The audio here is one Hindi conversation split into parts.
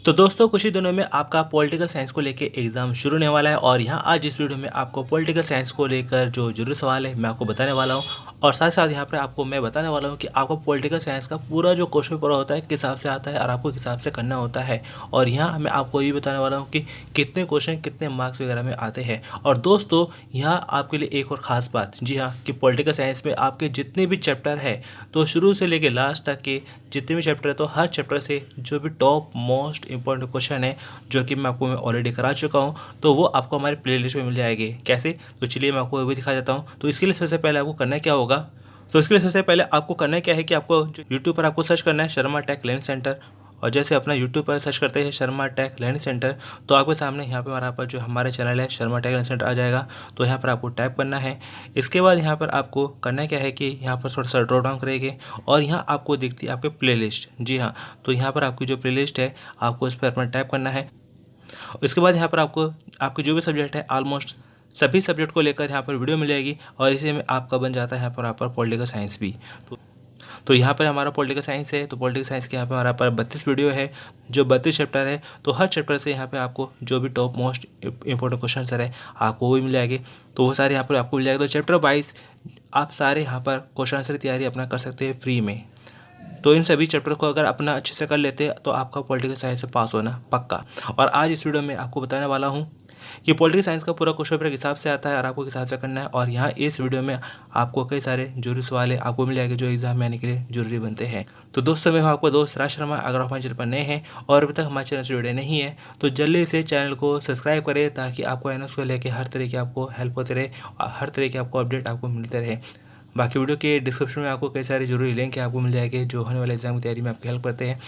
तो दोस्तों कुछ ही दिनों में आपका पॉलिटिकल साइंस को लेकर एग्जाम शुरू होने वाला है और यहाँ आज इस वीडियो में आपको पॉलिटिकल साइंस को लेकर जो जरूरी सवाल है मैं आपको बताने वाला हूँ। और साथ साथ यहाँ पर आपको मैं बताने वाला हूँ कि आपको पॉलिटिकल साइंस का पूरा जो क्वेश्चन पेपर होता है किस हिसाब से आता है और आपको किस हिसाब से करना होता है। और यहाँ मैं आपको ये बताने वाला हूँ कि कितने क्वेश्चन कितने मार्क्स वगैरह में आते हैं। और दोस्तों यहाँ आपके लिए एक और ख़ास बात, जी हाँ, कि पॉलिटिकल साइंस में आपके जितने भी चैप्टर है तो शुरू से लेकर लास्ट तक के जितने भी चैप्टर है तो हर चैप्टर से जो भी टॉप मोस्ट इंपॉर्टेंट क्वेश्चन है जो कि मैं ऑलरेडी करा चुका हूँ तो वो आपको हमारे प्लेलिस्ट में मिल जाएगी। कैसे, तो चलिए मैं आपको वो भी दिखा देता हूँ। तो इसके लिए सबसे पहले आपको करना क्या होगा, तो इसके लिए सबसे पहले आपको करना क्या है कि आपको यूट्यूब पर आपको सर्च करना है शर्मा टेक लर्निंग सेंटर। और जैसे अपना यूट्यूब पर सर्च करते हैं शर्मा टेक लर्निंग सेंटर तो आपके सामने यहाँ पे हमारा पर जो हमारे चैनल है शर्मा टेक लर्निंग सेंटर आ जाएगा। तो यहाँ पर आपको टाइप करना है। इसके बाद यहाँ पर आपको करना क्या है कि यहाँ पर थोड़ा सा ड्रॉप डाउन करेंगे और यहाँ आपको दिखती है आपकी प्लेलिस्ट। जी हाँ, तो यहाँ पर आपकी जो प्लेलिस्ट है आपको इस पर अपना टाइप करना है। इसके बाद यहाँ पर आपको आपके जो भी सब्जेक्ट है ऑलमोस्ट सभी सब्जेक्ट को लेकर यहाँ पर वीडियो मिल जाएगी और इसी में आपका बन जाता है यहाँ पर आपका पॉलिटिकल साइंस भी। तो यहाँ पर हमारा पॉलिटिकल साइंस है तो पॉलिटिकल साइंस के यहाँ पे हमारा पर 32 वीडियो है जो 32 चैप्टर है। तो हर चैप्टर से यहाँ पे आपको जो भी टॉप मोस्ट इंपॉर्टेंट क्वेश्चन है आपको वो भी मिल जाएंगे। तो वो सारे यहाँ पर आपको मिल जाएगा। तो चैप्टर वाइज आप सारे यहाँ पर क्वेश्चन आंसर तैयारी अपना कर सकते हैं फ्री में। तो इन सभी चैप्टर को अगर अपना अच्छे से कर लेते हैं तो आपका पॉलिटिकल साइंस से पास होना पक्का। और आज इस वीडियो में आपको बताने वाला हूँ कि पॉलिटिकल साइंस का पूरा क्वेश्चन पेपर किस हिसाब से आता है और आपको किस हिसाब से करना है। और यहाँ इस वीडियो में आपको कई सारे जरूरी सवाल है आपको मिल जाएंगे जो एग्जाम में आने के लिए जरूरी बनते हैं। तो दोस्तों मैं हूँ आपका दोस्त राज शर्मा। अगर आप हमारे चैनल पर नए हैं और अभी तक हमारे चैनल से जुड़े नहीं है तो जल्दी से चैनल को सब्सक्राइब करें ताकि आपको एनएस को लेकर हर तरह की आपको हेल्प होते रहे और हर तरह की आपको अपडेट आपको मिलते रहे। बाकी वीडियो के डिस्क्रिप्शन में आपको कई सारे जरूरी लिंक आपको मिल जाएंगे जो होने वाले एग्जाम की तैयारी में आपकी हेल्प करते हैं।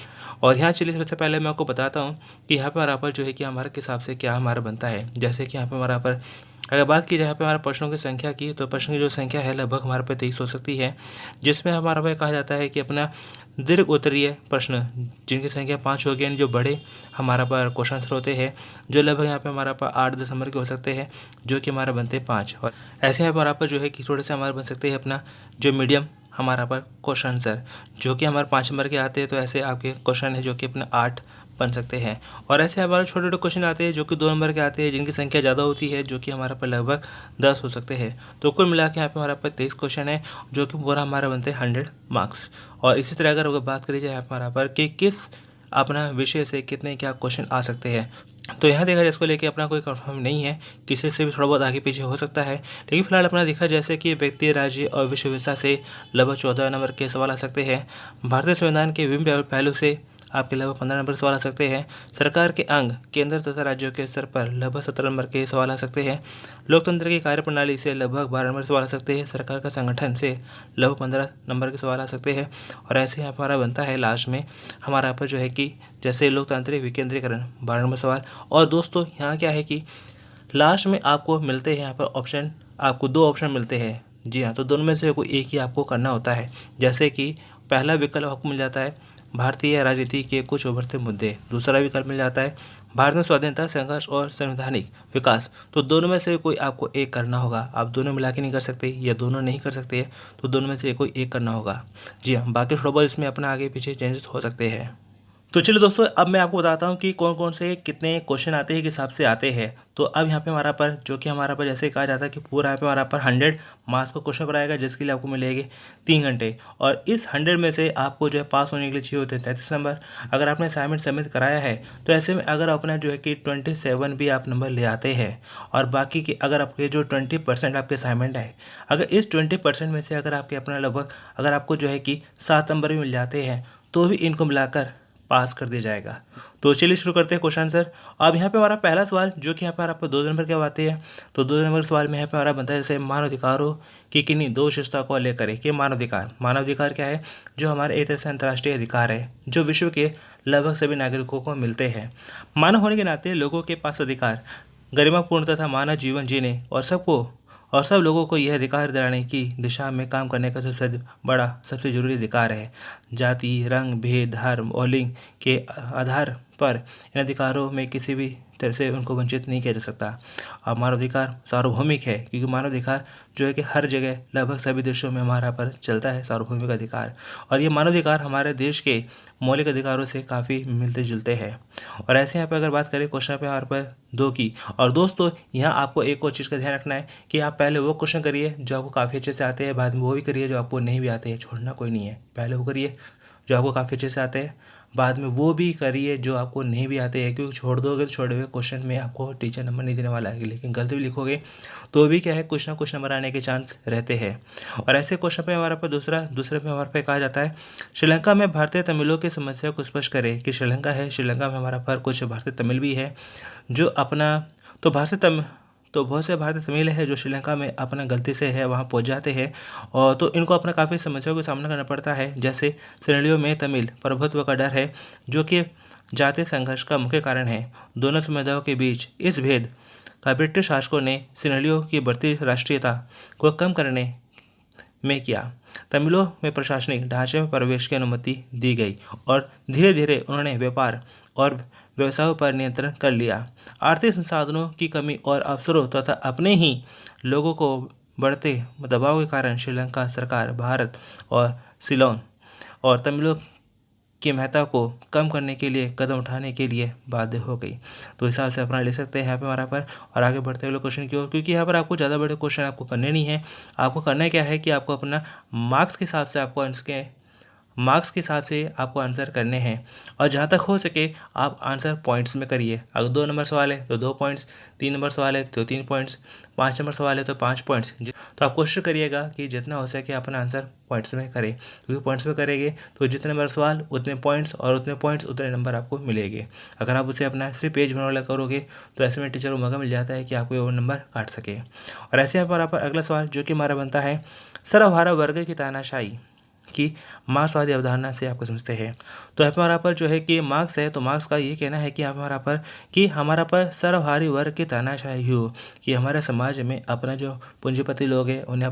और यहाँ चलिए सबसे पहले मैं आपको बताता हूँ कि यहाँ पर हमारा पर जो है कि हमारे के हिसाब से क्या हमारा बनता है। जैसे कि यहाँ पर हमारा पर अगर बात की जाए यहाँ पे हमारे प्रश्नों की संख्या की तो प्रश्न की जो संख्या है लगभग हमारे पे 23 हो सकती है, जिसमें हमारा पे कहा जाता है कि अपना दीर्घ उत्तरीय प्रश्न जिनकी संख्या 5 होगी यानी जो बड़े हमारा पर क्वेश्चन आंसर होते हैं जो लगभग यहाँ पे हमारा पर 8-10 नंबर के हो सकते हैं जो कि हमारा बनते हैं 5। और ऐसे हमारा पर जो है कि थोड़े से हमारे बन सकते हैं अपना जो मीडियम हमारा पर क्वेश्चन आंसर जो कि हमारे 5 नंबर के आते हैं। तो ऐसे आपके क्वेश्चन है जो कि अपना 8 बन सकते हैं। और ऐसे हमारे छोटे छोटे क्वेश्चन आते हैं जो कि 2 नंबर के आते हैं जिनकी संख्या ज़्यादा होती है जो कि हमारे पर लगभग 10 हो सकते हैं। तो कुल मिला के यहाँ पे हमारे पर 23 क्वेश्चन है जो कि पूरा हमारा बनते हैं 100 मार्क्स। और इसी तरह अगर बात करी जाए हमारा पर कि किस अपना विषय से कितने क्या क्वेश्चन आ सकते हैं तो यहाँ देखा जाए इसको लेके अपना कोई कंफर्म नहीं है, किसी से भी थोड़ा बहुत आगे पीछे हो सकता है। लेकिन फिलहाल अपना देखा जैसे कि व्यक्ति राज्य और विश्व विषय से लगभग 14 नंबर के सवाल आ सकते हैं। भारतीय संविधान के विभिन्न पहलू से आपके लगभग 15 नंबर के सवाल आ सकते हैं। सरकार के अंग केंद्र तथा राज्यों के स्तर पर लगभग 17 नंबर के सवाल आ सकते हैं। लोकतंत्र की कार्यप्रणाली से लगभग 12 नंबर के सवाल आ सकते हैं। सरकार का संगठन से लगभग 15 नंबर के सवाल आ सकते हैं। और ऐसे यहाँ हमारा बनता है लास्ट में हमारा पर जो है कि जैसे लोकतांत्रिक विकेंद्रीकरण 12 नंबर सवाल। और दोस्तों यहाँ क्या है कि लास्ट में आपको मिलते हैं यहाँ पर ऑप्शन, आपको 2 ऑप्शन मिलते हैं। जी हाँ, तो दोनों में से कोई एक ही आपको करना होता है। जैसे कि पहला विकल्प आपको मिल जाता है भारतीय राजनीति के कुछ उभरते मुद्दे, दूसरा विकल्प मिल जाता है भारत में स्वाधीनता संघर्ष और संवैधानिक विकास। तो दोनों में से कोई आपको एक करना होगा। आप दोनों मिला के नहीं कर सकते या दोनों नहीं कर सकते तो दोनों में से कोई एक करना होगा। जी हाँ, बाकी थोड़ा बहुत इसमें अपना आगे पीछे चेंजेस हो सकते हैं। तो चलिए दोस्तों अब मैं आपको बताता हूँ कि कौन कौन से कितने क्वेश्चन आते हैं किस हिसाब से आते हैं। तो अब यहाँ पे हमारा पर जो कि हमारा पर जैसे कहा जाता है कि पूरा यहाँ पे हमारा पर 100 मार्क्स का क्वेश्चन पेपर आएगा जिसके लिए आपको मिलेंगे 3 घंटे। और इस 100 में से आपको जो है पास होने के लिए चाहिए होते हैं 33 नंबर। अगर आपने असाइनमेंट सबमिट कराया है तो ऐसे में अगर अपना जो है कि 27 भी आप नंबर ले आते हैं और बाकी की अगर आपके जो 20% आपके असाइनमेंट है अगर इस 20% में से अगर आपके अपना लगभग अगर आपको जो है कि 7 नंबर भी मिल जाते हैं तो भी इनको मिलाकर पास कर दिया जाएगा। तो चलिए शुरू करते हैं क्वेश्चन आंसर। अब यहाँ पे हमारा पहला सवाल जो कि यहाँ पर आपको 2 नंबर के आते हैं तो 2 नंबर के सवाल में यहाँ पे हमारा बनता है जैसे मानवाधिकारों की किन्हीं 2 विशेषता को लेकर कि मानवाधिकार क्या है, जो हमारे एक तरह से अंतर्राष्ट्रीय अधिकार है जो विश्व के लगभग सभी नागरिकों को मिलते हैं। मानव होने के नाते लोगों के पास अधिकार गरिमापूर्ण तथा मानव जीवन जीने और सब लोगों को यह अधिकार दिलाने की दिशा में काम करने का सबसे जरूरी अधिकार है। जाति, रंग, भेद, धर्म और लिंग के आधार पर इन अधिकारों में किसी भी तरह से उनको वंचित नहीं किया जा सकता। अब मानवाधिकार सार्वभौमिक है, क्योंकि मानवाधिकार जो है कि हर जगह लगभग सभी देशों में हमारा पर चलता है सार्वभौमिक अधिकार, और ये मानवाधिकार हमारे देश के मौलिक अधिकारों से काफ़ी मिलते जुलते हैं। और ऐसे यहाँ पर अगर बात करें क्वेश्चन पे हमारे पर 2 की, और दोस्तों यहाँ आपको एक और चीज़ का ध्यान रखना है कि आप पहले वो क्वेश्चन करिए जो आपको काफ़ी अच्छे से आते हैं, बाद में वो भी करिए जो आपको नहीं भी आते हैं, छोड़ना कोई नहीं है। पहले वो करिए जो आपको काफ़ी अच्छे से आते हैं, बाद में वो भी करिए जो आपको नहीं भी आते हैं, क्योंकि छोड़ दोगे तो छोड़े हुए क्वेश्चन में आपको टीचर नंबर नहीं देने वाला है, लेकिन गलत भी लिखोगे तो भी क्या है कुछ ना कुछ नंबर आने के चांस रहते हैं। और ऐसे क्वेश्चन पे हमारे पर दूसरे पे हमारे पे कहा जाता है, श्रीलंका में भारतीय तमिलों की समस्या को स्पष्ट करें। कि श्रीलंका है, श्रीलंका में हमारा पर कुछ भारतीय तमिल भी है जो अपना तो बहुत से भारतीय तमिल है जो श्रीलंका में अपना गलती से है वहाँ पहुँच जाते हैं, और तो इनको अपना काफ़ी समस्याओं का सामना करना पड़ता है। जैसे श्रेणियों में तमिल प्रभुत्व का डर है जो कि जातीय संघर्ष का मुख्य कारण है। दोनों समुदायों के बीच इस भेद का ब्रिटिश शासकों ने श्रेणियों की बढ़ती राष्ट्रीयता को कम करने में किया। तमिलों में प्रशासनिक ढांचे में प्रवेश की अनुमति दी गई और धीरे धीरे उन्होंने व्यापार और व्यवसायों पर नियंत्रण कर लिया। आर्थिक संसाधनों की कमी और अवसरों तथा अपने ही लोगों को बढ़ते दबाव के कारण श्रीलंका सरकार भारत और सिलोन और तमिलों की महत्ता को कम करने के लिए कदम उठाने के लिए बाध्य हो गई। तो इस हिसाब से अपना ले सकते हैं यहाँ पे हमारा पर। और आगे बढ़ते हुए क्वेश्चन की ओर, क्योंकि यहाँ पर आपको ज़्यादा बड़े क्वेश्चन आपको करने नहीं है। आपको करना क्या है कि आपको अपना मार्क्स के हिसाब से आपको आंसर करने हैं, और जहाँ तक हो सके आप आंसर पॉइंट्स में करिए। अगर 2 नंबर सवाल है तो 2 पॉइंट्स, 3 नंबर सवाल है तो 3 पॉइंट्स, 5 नंबर सवाल है तो 5 पॉइंट्स। तो आप कोशिश करिएगा कि जितना हो सके अपना आंसर पॉइंट्स में करें, क्योंकि पॉइंट्स में करेंगे तो जितने नंबर सवाल उतने पॉइंट्स, और उतने पॉइंट्स उतने नंबर आपको मिलेंगे। अगर आप उसे अपना सिर्फ पेज बनाने वाला करोगे तो ऐसे में टीचर को मौका मिल जाता है कि आपको वो नंबर काट सके। और ऐसे यहाँ पर अगला सवाल जो कि हमारा बनता है, सर्वहारा वर्ग की तानाशाही कि मार्क्सवादी अवधारणा से आपको समझते हैं। तो यहाँ पर हमारा पर जो है कि मार्क्स है, तो मार्क्स का ये कहना है कि यहाँ पर हमारा पर सर्वहारी वर्ग की तानाशाही हो, कि हमारे समाज में अपना जो पूंजीपति लोग हैं उन्हें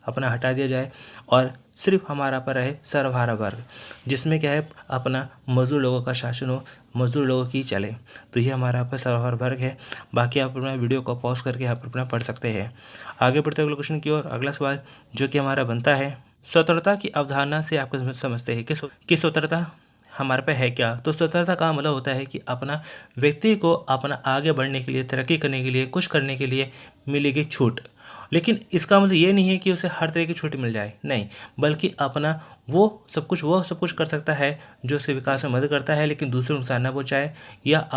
अपना हटा दिया जाए, और सिर्फ हमारा पर रहे सर्वहारा वर्ग, जिसमें क्या है अपना मजदूर लोगों का शासन हो, मजदूर लोगों की चले। तो ये हमारा पर सर्वहारा वर्ग है। बाकी आप अपना वीडियो को पॉज करके यहाँ पर अपना पढ़ सकते हैं। आगे बढ़ते अगले क्वेश्चन की ओर। अगला सवाल जो कि हमारा बनता है, स्वतंत्रता की अवधारणा से आप समझते हैं कि स्वतंत्रता हमारे पे है क्या। तो स्वतंत्रता का मतलब होता है कि अपना व्यक्ति को अपना आगे बढ़ने के लिए, तरक्की करने के लिए, कुछ करने के लिए मिलेगी छूट। लेकिन इसका मतलब ये नहीं है कि उसे हर तरह की छूट मिल जाए, नहीं, बल्कि अपना वो सब कुछ कर सकता है जो उसे विकास में मदद करता है, लेकिन दूसरे नुकसान ना पहुँचाए, या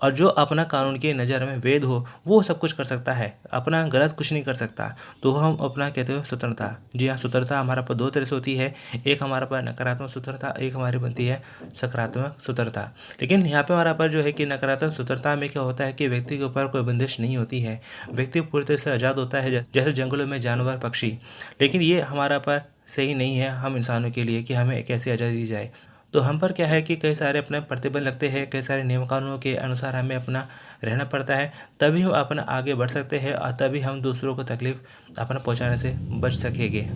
और जो अपना कानून की नज़र में वैध हो वो सब कुछ कर सकता है, अपना गलत कुछ नहीं कर सकता। तो हम अपना कहते हैं स्वतंत्रता। जी हाँ, स्वतंत्रता हमारा पर 2 तरह से होती है, एक हमारा पर नकारात्मक स्वतंत्रता, एक हमारी बनती है सकारात्मक स्वतंत्रता। लेकिन यहाँ पे हमारा पर जो है कि नकारात्मक स्वतंत्रता में क्या होता है कि व्यक्ति के ऊपर कोई बंदिश नहीं होती है, व्यक्ति पूरी तरह से आज़ाद होता है, जैसे जंगलों में जानवर, पक्षी। लेकिन ये हमारा पर सही नहीं है हम इंसानों के लिए कि हमें कैसी आज़ादी दी जाए। तो हम पर क्या है कि कई सारे अपने प्रतिबंध लगते हैं, कई सारे नियम कानूनों के अनुसार हमें अपना रहना पड़ता है, तभी हम अपना आगे बढ़ सकते हैं, और तभी हम दूसरों को तकलीफ अपना पहुंचाने से बच सकेंगे।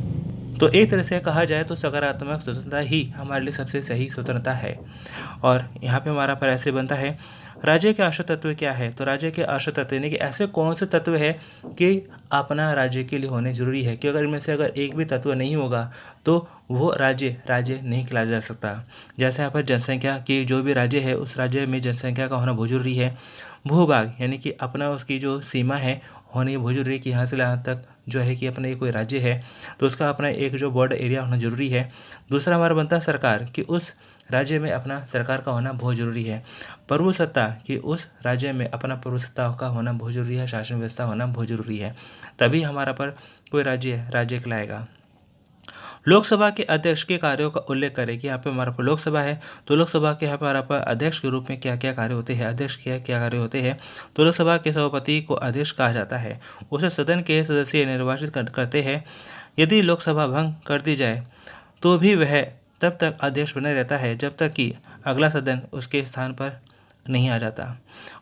तो एक तरह से कहा जाए तो सकारात्मक स्वतंत्रता ही हमारे लिए सबसे सही स्वतंत्रता है। और यहाँ पे हमारा पर ऐसे बनता है, राज्य के आश्रय तत्व क्या है। तो राज्य के आश्रय तत्व यानी कि ऐसे कौन से तत्व है कि अपना राज्य के लिए होने जरूरी है, कि अगर इनमें से अगर एक भी तत्व नहीं होगा तो वो राज्य नहीं कहलाया जा सकता। जैसे यहाँ पर जनसंख्या की जो भी राज्य है उस राज्य में जनसंख्या का होना बहुत जरूरी है। भूभाग यानी कि अपना उसकी जो सीमा है होनी बहुत जरूरी है, कि यहाँ से यहाँ तक जो है कि अपना ये कोई राज्य है तो उसका अपना एक जो बॉर्डर एरिया होना जरूरी है। दूसरा हमारा बनता है सरकार, कि उस राज्य में अपना सरकार का होना बहुत ज़रूरी है। प्रभुसत्ता, कि उस राज्य में अपना प्रभुसत्ता का होना बहुत ज़रूरी है, शासन व्यवस्था होना बहुत ज़रूरी है, तभी हमारा पर कोई राज्य कहलाएगा। लोकसभा के अध्यक्ष के कार्यों का उल्लेख करें, कि यहाँ पे हमारा पर लोकसभा है तो लोकसभा के यहाँ पर हमारा पर अध्यक्ष के रूप में क्या क्या कार्य होते हैं, अध्यक्ष के क्या कार्य होते हैं। तो लोकसभा के सभापति को अध्यक्ष कहा जाता है, उसे सदन के सदस्य निर्वाचित करते हैं। यदि लोकसभा भंग कर दी जाए तो भी वह तब तक अध्यक्ष बने रहता है जब तक कि अगला सदन उसके स्थान पर नहीं आ जाता,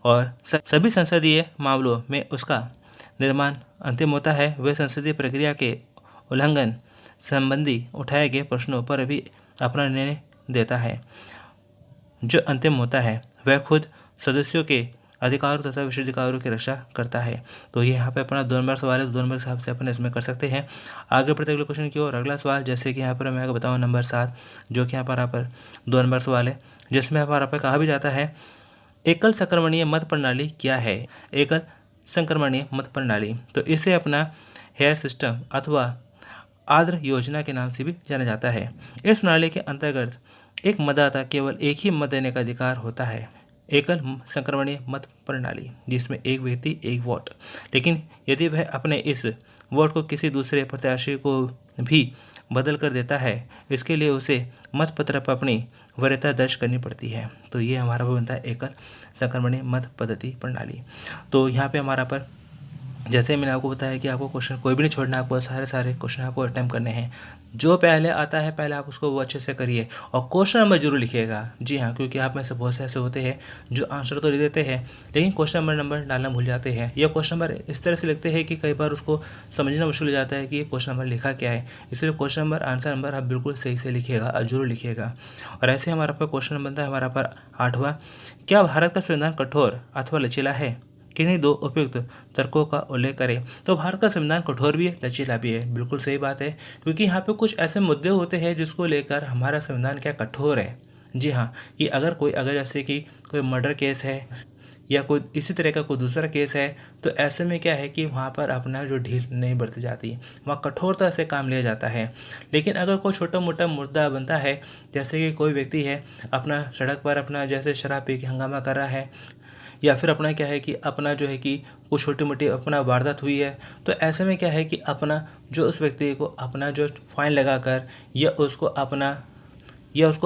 और सभी संसदीय मामलों में उसका निर्माण अंतिम होता है। वह संसदीय प्रक्रिया के उल्लंघन संबंधी उठाए गए प्रश्नों पर भी अपना निर्णय देता है। जो अंतिम होता है वह खुद सदस्यों के अधिकारों तथा विशेषाधिकारों की रक्षा करता है। तो ये यहाँ पे अपना 2 नंबर सवाल है, 2 नंबर के हिसाब से अपन इसमें कर सकते हैं। आगे बढ़ते अगले क्वेश्चन की ओर। अगला सवाल जैसे कि यहाँ पर मैं बताऊँ नंबर 7, जो कि यहाँ पर 2 नंबर सवाल है, जिसमें हमारा पर कहा भी जाता है एकल संक्रमणीय मत प्रणाली क्या है। एकल संक्रमणीय मत प्रणाली, तो इसे अपना हेयर सिस्टम अथवा आर्द्र योजना के नाम से भी जाना जाता है। इस प्रणाली के अंतर्गत एक मतदाता केवल एक ही मत देने का अधिकार होता है। एकल संक्रमणीय मत प्रणाली, जिसमें एक व्यक्ति एक वोट, लेकिन यदि वह अपने इस वोट को किसी दूसरे प्रत्याशी को भी बदल कर देता है, इसके लिए उसे मतपत्र पर अपनी वरीयता दर्ज करनी पड़ती है। तो ये हमारा बनता है एकल संक्रमणीय मत पद्धति प्रणाली। तो यहाँ पे हमारा पर जैसे मैंने आपको बताया कि आपको क्वेश्चन कोई भी नहीं छोड़ना, आपको सारे क्वेश्चन आपको अटेम्प्ट करने हैं। जो पहले आता है पहले आप उसको वो अच्छे से करिए और क्वेश्चन नंबर जरूर लिखिएगा। जी हाँ, क्योंकि आप में से बहुत से ऐसे होते हैं जो आंसर तो लिख देते हैं लेकिन क्वेश्चन नंबर डालना भूल जाते हैं, या क्वेश्चन नंबर इस तरह से लिखते हैं कि कई बार उसको समझना मुश्किल हो जाता है कि ये क्वेश्चन नंबर लिखा क्या है। इसलिए क्वेश्चन नंबर आंसर नंबर आप बिल्कुल सही से लिखिएगा और जरूर लिखिएगा। और ऐसे हमारा पर क्वेश्चन नंबर बनता है हमारा पर 8वां, क्या भारत का संविधान कठोर अथवा लचीला है? किन्हीं 2 उपयुक्त तर्कों का उल्लेख करें। तो भारत का संविधान कठोर भी है, लचीला भी है। बिल्कुल सही बात है, क्योंकि यहाँ पे कुछ ऐसे मुद्दे होते हैं जिसको लेकर हमारा संविधान क्या कठोर है। जी हाँ, कि अगर जैसे कि कोई मर्डर केस है या कोई इसी तरह का कोई दूसरा केस है, तो ऐसे में क्या है कि वहाँ पर अपना जो ढील नहीं बरती जाती, वहाँ कठोरता से काम लिया जाता है। लेकिन अगर कोई छोटा मोटा मुद्दा बनता है, जैसे कि कोई व्यक्ति है अपना सड़क पर अपना जैसे शराब पी के हंगामा कर रहा है, या फिर अपना क्या है कि अपना जो है कि कुछ छोटी मोटी अपना वारदात हुई है, तो ऐसे में क्या है कि अपना जो उस व्यक्ति को अपना जो फाइन लगाकर या उसको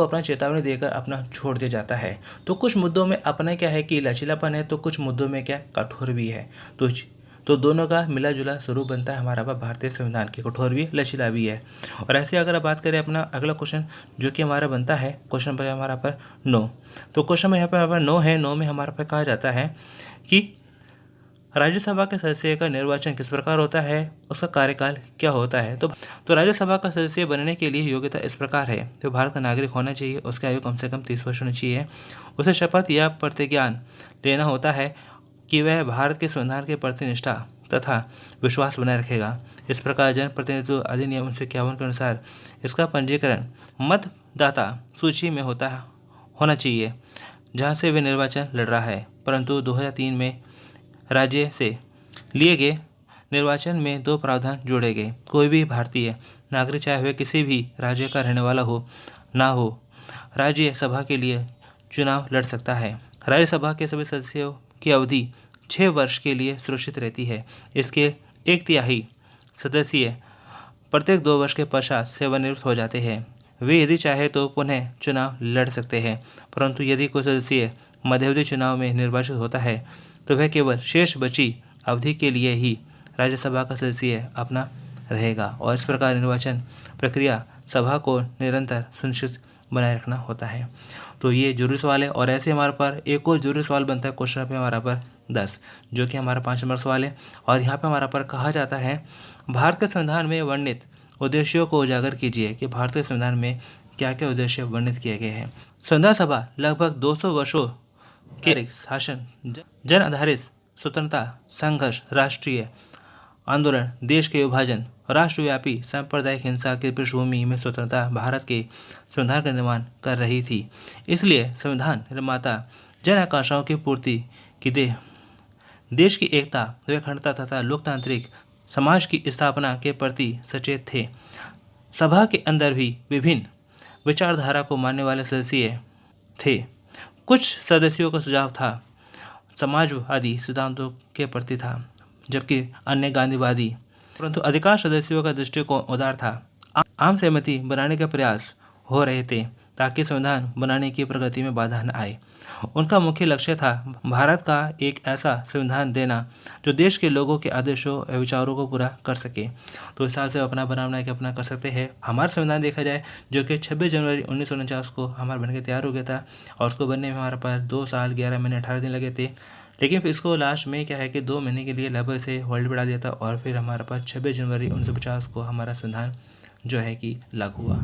अपना चेतावनी देकर अपना छोड़ दिया जाता है। तो कुछ मुद्दों में अपना क्या है कि लचीलापन है, तो कुछ मुद्दों में क्या कठोर भी है। तो दोनों का मिला जुला स्वरूप बनता है हमारा भारतीय संविधान की, कठोर भी लचीला भी है। और ऐसे अगर आप बात करें अपना अगला क्वेश्चन जो कि हमारा बनता है क्वेश्चन पर हमारा पर 9, तो क्वेश्चन में यहाँ पर 9 है। 9 में हमारा पर कहा जाता है कि राज्यसभा के सदस्य का निर्वाचन किस प्रकार होता है, उसका कार्यकाल क्या होता है। तो राज्यसभा का सदस्य बनने के लिए योग्यता इस प्रकार है। तो भारत का नागरिक होना चाहिए, उसकी आयु कम से कम 30 वर्ष होनी चाहिए, उसे शपथ या प्रतिज्ञान लेना होता है कि वह भारत के संविधान के प्रति निष्ठा तथा विश्वास बनाए रखेगा। इस प्रकार जन प्रतिनिधित्व अधिनियम 1951 के अनुसार इसका पंजीकरण मतदाता सूची में होना चाहिए जहां से वे निर्वाचन लड़ रहा है। परंतु 2003 में राज्य से लिए गए निर्वाचन में 2 प्रावधान जोड़े गए। कोई भी भारतीय नागरिक चाहे वह किसी भी राज्य का रहने वाला हो ना हो, राज्य सभा के लिए चुनाव लड़ सकता है। राज्यसभा के सभी सदस्यों की अवधि 6 वर्ष के लिए सुरक्षित रहती है। इसके 1/3 सदस्य प्रत्येक 2 वर्ष के पश्चात सेवानिवृत्त हो जाते हैं। वे यदि चाहे तो पुनः चुनाव लड़ सकते हैं, परंतु यदि कोई सदस्य मध्यावधि चुनाव में निर्वाचित होता है तो वह केवल शेष बची अवधि के लिए ही राज्यसभा का सदस्य अपना रहेगा। और इस प्रकार निर्वाचन प्रक्रिया सभा को निरंतर सुनिश्चित बनाए रखना होता है। तो ये जरूरी सवाल है। और ऐसे हमारे पर एक और जरूरी सवाल बनता है क्वेश्चन पे हमारा पर 10, जो कि हमारा 5 नंबर सवाल है। और यहाँ पे हमारा पर कहा जाता है भारत के संविधान में वर्णित उद्देश्यों को उजागर कीजिए कि भारतीय संविधान में क्या क्या उद्देश्य वर्णित किए गए हैं। संविधान सभा लगभग 200 वर्षों के शासन, जन आधारित स्वतंत्रता संघर्ष, राष्ट्रीय आंदोलन, देश के विभाजन, राष्ट्रव्यापी सांप्रदायिक हिंसा की पृष्ठभूमि में स्वतंत्रता भारत के संविधान का निर्माण कर रही थी। इसलिए संविधान निर्माता जन आकांक्षाओं की पूर्ति की देश की एकता व अखंडता तथा लोकतांत्रिक समाज की स्थापना के प्रति सचेत थे। सभा के अंदर भी विभिन्न विचारधारा को मानने वाले सदस्य थे। कुछ सदस्यों का सुझाव था समाजवादी सिद्धांतों के प्रति था, जबकि अन्य गांधीवादी, परंतु अधिकांश सदस्यों का दृष्टिकोण उदार था। आम सहमति बनाने के प्रयास हो रहे थे ताकि संविधान बनाने की प्रगति में बाधा न आए। उनका मुख्य लक्ष्य था भारत का एक ऐसा संविधान देना जो देश के लोगों के आदेशों और विचारों को पूरा कर सके। तो इस साल से अपना बनाना कि अपना कर सकते हैं। हमारा संविधान देखा जाए जो कि 26 जनवरी 1949 को हमारा बनकर तैयार हो गया था, और उसको बनने में हमारे पास 2 साल 11 महीने 18 दिन लगे थे। लेकिन फिर इसको लास्ट में क्या है कि 2 महीने के लिए लगभग से होल्ड बढ़ा दिया था, और फिर हमारे पास 26 जनवरी 1950 को हमारा संविधान जो है कि लागू हुआ।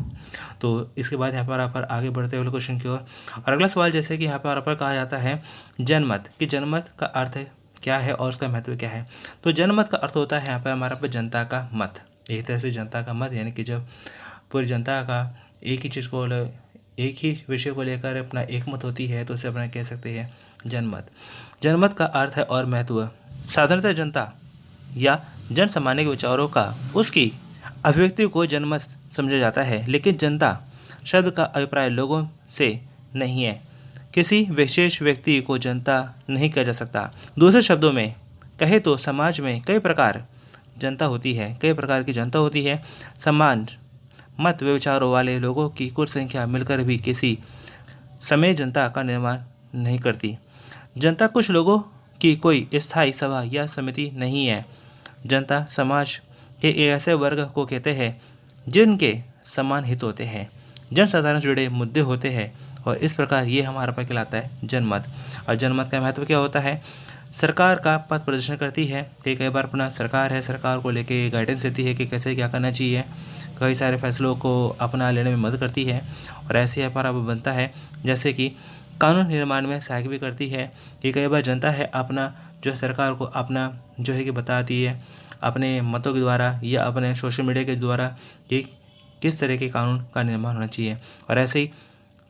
तो इसके बाद यहाँ पर आप आगे बढ़ते हुए क्वेश्चन की ओर। और अगला सवाल जैसे कि यहाँ पर कहा जाता है जनमत, कि जनमत का अर्थ क्या है और उसका महत्व क्या है। तो जनमत का अर्थ होता है यहाँ पर हमारा पर जनता का मत, एक तरह से जनता का मत, यानी कि जब पूरी जनता का एक ही चीज़ को, एक ही विषय को लेकर अपना एक मत होती है, तो उसे अपना कह सकते हैं जनमत। जनमत का अर्थ है और महत्व, साधारणतः जनता या जन सामान्य के विचारों का उसकी अभिव्यक्ति को जनमत समझा जाता है, लेकिन जनता शब्द का अभिप्राय लोगों से नहीं है, किसी विशेष व्यक्ति को जनता नहीं कहा जा सकता। दूसरे शब्दों में कहे तो समाज में कई प्रकार जनता होती है, कई प्रकार की जनता होती है। समान मत व विचारों वाले लोगों की कुल संख्या मिलकर भी किसी समय जनता का निर्माण नहीं करती। जनता कुछ लोगों की कोई स्थायी सभा या समिति नहीं है। जनता समाज के एक ऐसे वर्ग को कहते हैं जिनके समान हित होते हैं, जनसाधारण से जुड़े मुद्दे होते हैं, और इस प्रकार ये हमारा पर कहलाता है जनमत। और जनमत का महत्व क्या होता है, सरकार का पथ प्रदर्शन करती है कि कई बार अपना सरकार है, सरकार को लेके गाइडेंस देती है कि कैसे क्या करना चाहिए, कई सारे फैसलों को अपना लेने में मदद करती है। और ऐसे हमारा बनता है जैसे कि कानून निर्माण में सहायक भी करती है, कि कई बार जनता है अपना जो सरकार को अपना जो है कि बताती है अपने मतों के द्वारा या अपने सोशल मीडिया के द्वारा कि किस तरह के कानून का निर्माण होना चाहिए। और ऐसे ही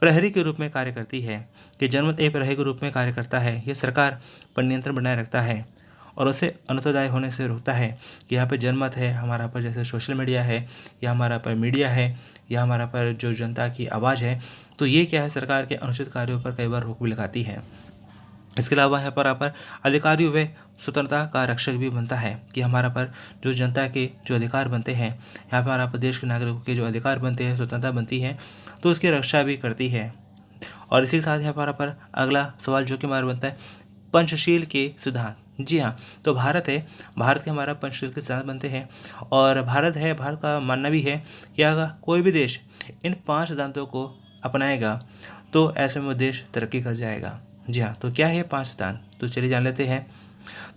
प्रहरी के रूप में कार्य करती है, कि जनमत एक प्रहरी के रूप में कार्य करता है। ये सरकार पर नियंत्रण बनाए रखता है और उसे अनुत्तरदायी होने से रोकता है, कि यहाँ पर जनमत है हमारा पर जैसे सोशल मीडिया है या हमारा पर मीडिया है या हमारा पर जो जनता की आवाज़ है, तो ये क्या है, सरकार के अनुचित कार्यों पर कई बार रोक भी लगाती है। इसके अलावा यहाँ पर अधिकारियों व स्वतंत्रता का रक्षक भी बनता है, कि हमारा पर जो जनता के जो अधिकार बनते हैं, यहाँ पर हमारा देश के नागरिकों के जो अधिकार बनते हैं, स्वतंत्रता बनती है, तो उसकी रक्षा भी करती है। और इसी के साथ यहाँ पर अगला सवाल जो कि हमारा बनता है पंचशील के सिद्धांत। जी हाँ, तो भारत है, भारत के हमारा पंचशील के सिद्धांत बनते हैं, और भारत है, भारत का मानना भी है कि अगर कोई भी देश इन 5 सिद्धांतों को अपनाएगा तो ऐसे में वो देश तरक्की कर जाएगा। जी हाँ, तो क्या है 5 सिद्धांत, तो चलिए जान लेते हैं।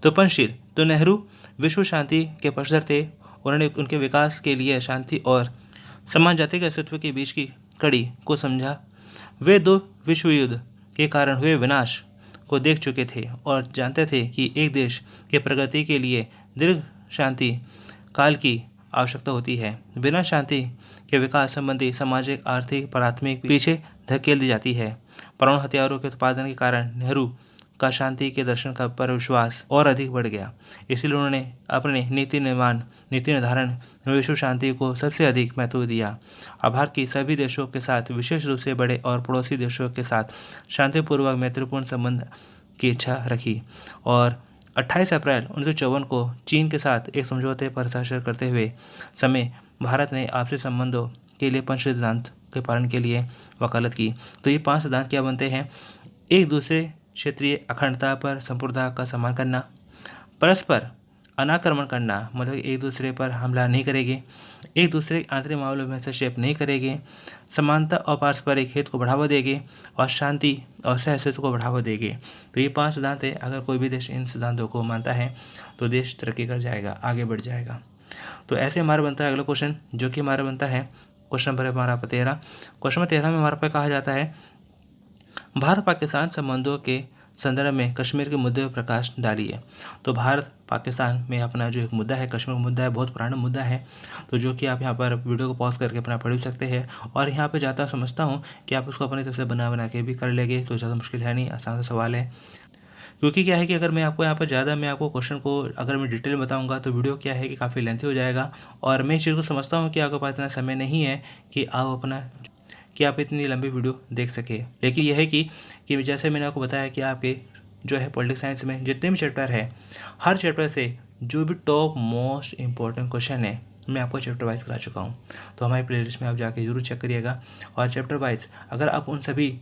तो पंचशील, तो नेहरू विश्व शांति के पक्षधर थे, उन्होंने उनके विकास के लिए शांति और समान जाति के अस्तित्व के बीच की कड़ी को समझा। वे 2 विश्व युद्ध के कारण हुए विनाश को देख चुके थे और जानते थे कि एक देश के प्रगति के लिए दीर्घ शांति काल की आवश्यकता होती है। बिना शांति के विकास संबंधी सामाजिक आर्थिक प्राथमिक पीछे धकेल दी जाती है। परमाणु हथियारों के उत्पादन के कारण नेहरू का शांति के दर्शन का पर विश्वास और अधिक बढ़ गया। इसलिए उन्होंने अपने नीति निर्धारण में विश्व शांति को सबसे अधिक महत्व दिया। और भारत की सभी देशों के साथ, विशेष रूप से बड़े और पड़ोसी देशों के साथ शांतिपूर्वक मैत्रीपूर्ण संबंध की इच्छा रखी। और 28 अप्रैल 1954 को चीन के साथ एक समझौते पर हस्ताक्षर करते हुए समय भारत ने आपसी संबंधों के लिए पंचशील सिद्धांत के पालन के लिए वकालत की। तो ये 5 सिद्धांत क्या बनते हैं, एक दूसरे क्षेत्रीय अखंडता पर संपूर्णता का सम्मान करना, परस्पर अनाक्रमण करना, मतलब एक दूसरे पर हमला नहीं करेंगे, एक दूसरे के आंतरिक मामलों में हस्तक्षेप नहीं करेंगे, समानता और पारस्परिक हित को बढ़ावा देंगे, और शांति और सहअस्तित्व को बढ़ावा देंगे। तो ये 5 सिद्धांत है, अगर कोई भी देश इन सिद्धांतों को मानता है तो देश तरक्की कर जाएगा, आगे बढ़ जाएगा। तो ऐसे हमारा बनता है अगला क्वेश्चन, जो कि हमारा बनता है क्वेश्चन नंबर हमारा 13। क्वेश्चन नंबर 13 में हमारे पे कहा जाता है भारत पाकिस्तान संबंधों के संदर्भ में कश्मीर के मुद्दे पर प्रकाश डालिए। तो भारत पाकिस्तान में अपना जो एक मुद्दा है, कश्मीर का मुद्दा है, बहुत पुराना मुद्दा है, तो जो कि आप यहाँ पर वीडियो को पॉज करके अपना पढ़ भी सकते हैं। और यहाँ पे जाता समझता हूँ कि आप उसको अपनी तरफ से बना के भी कर लेंगे, तो ज़्यादा मुश्किल है नहीं, आसान सा सवाल है। क्योंकि क्या है कि अगर मैं आपको यहाँ पर ज़्यादा मैं आपको क्वेश्चन को अगर मैं डिटेल में बताऊँगा तो वीडियो क्या है कि काफ़ी लेंथी हो जाएगा। और मैं इस चीज़ को समझता हूँ कि आपके पास इतना समय नहीं है कि आप इतनी लंबी वीडियो देख सके। लेकिन यह है कि जैसे मैंने आपको बताया कि आपके जो है पॉलिटिक्स साइंस में जितने भी चैप्टर है, हर चैप्टर से जो भी टॉप मोस्ट इंपॉर्टेंट क्वेश्चन है मैं आपको चैप्टर वाइज करा चुका हूँ। तो हमारी प्लेलिस्ट में आप जाके जरूर चेक करिएगा। और चैप्टर वाइज अगर आप उन सभी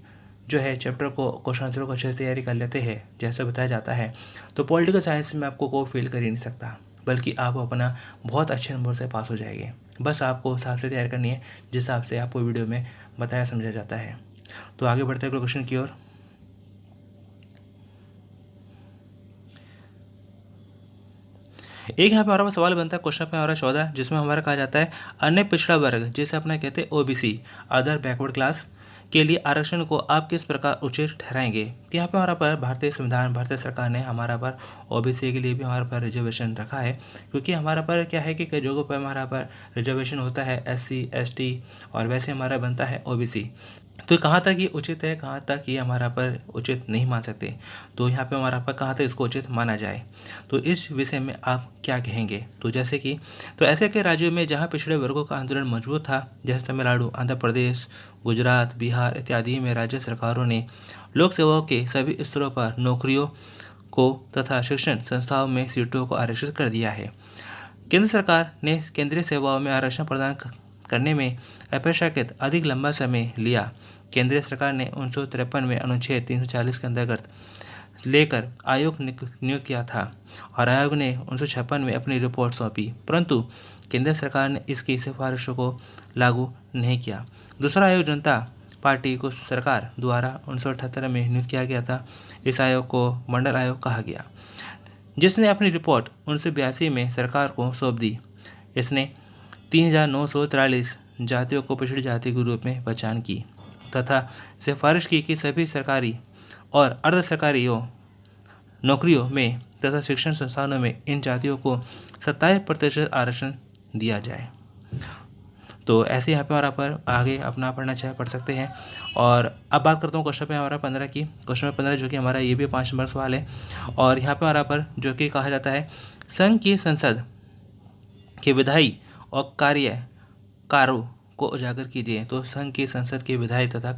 जो है चैप्टर को क्वेश्चन आंसर को अच्छे से तैयारी कर लेते हैं जैसे बताया जाता है, तो पॉलिटिकल साइंस में आपको कोई फेल कर ही नहीं सकता, बल्कि आप अपना बहुत अच्छे नंबर से पास हो जाएंगे। बस आपको उस हिसाब से तैयारी करनी है जिस हिसाब से आपको वीडियो में बताया समझा जाता है। तो आगे बढ़ते हैं अगले क्वेश्चन की ओर। एक यहाँ पे हमारा सवाल बनता है क्वेश्चन पे हमारा 14, जिसमें हमारा कहा जाता है अन्य पिछड़ा वर्ग जिसे अपना कहते हैं ओबीसी, अदर बैकवर्ड क्लास के लिए आरक्षण को आप किस प्रकार उचित ठहराएंगे। तो यहाँ पे हमारा पर भारतीय संविधान, भारतीय सरकार ने हमारा पर ओबीसी के लिए भी हमारे पर रिजर्वेशन रखा है, क्योंकि हमारा पर क्या है कि कई जगहों पर हमारा पर रिजर्वेशन होता है एससी एसटी, और वैसे हमारा बनता है ओबीसी। तो कहाँ तक ये उचित है, कहाँ तक ये हमारा पर उचित नहीं मान सकते, तो यहाँ पे हमारा पर कहाँ तक इसको उचित माना जाए, तो इस विषय में आप क्या कहेंगे। तो जैसे कि तो ऐसे के राज्यों में जहाँ पिछड़े वर्गों का आंदोलन मजबूत था, जैसे तमिलनाडु, आंध्र प्रदेश, गुजरात, बिहार इत्यादि में राज्य सरकारों ने लोक सेवाओं के सभी स्तरों पर नौकरियों को तथा शिक्षण संस्थाओं में सीटों को आरक्षित कर दिया है। केंद्र सरकार ने केंद्रीय सेवाओं में आरक्षण प्रदान करने में अपेक्षाकृत अधिक लंबा समय लिया। केंद्रीय सरकार ने 1953 में अनुच्छेद 340 के अंतर्गत लेकर आयोग नियुक्त किया था और आयोग ने 1956 में अपनी रिपोर्ट सौंपी, परंतु केंद्र सरकार ने इसकी सिफारिशों को लागू नहीं किया। दूसरा आयोग जनता पार्टी को सरकार द्वारा 1978 में नियुक्त किया गया था। इस आयोग को मंडल आयोग कहा गया, जिसने अपनी रिपोर्ट 1982 में सरकार को सौंप दी। इसने 3943 जातियों को पिछड़ी जाति के रूप में पहचान की तथा सिफारिश की कि सभी सरकारी और अर्ध सरकारी नौकरियों में तथा शिक्षण संस्थानों में इन जातियों को 27% आरक्षण दिया जाए। तो ऐसे यहाँ पे हमारा पर आगे अपना पढ़ना चाहे पढ़ सकते हैं। और अब बात करता हूँ क्वेश्चन पे हमारा 15 की। क्वेश्चन 15 जो कि हमारा ये भी 5 नंबर सवाल है, और यहाँ पे हमारा पर जो कि कहा जाता है संघ की संसद के विधायी और कार्यकारों को उजागर कीजिए। तो संघ की संसद के विधायी तथा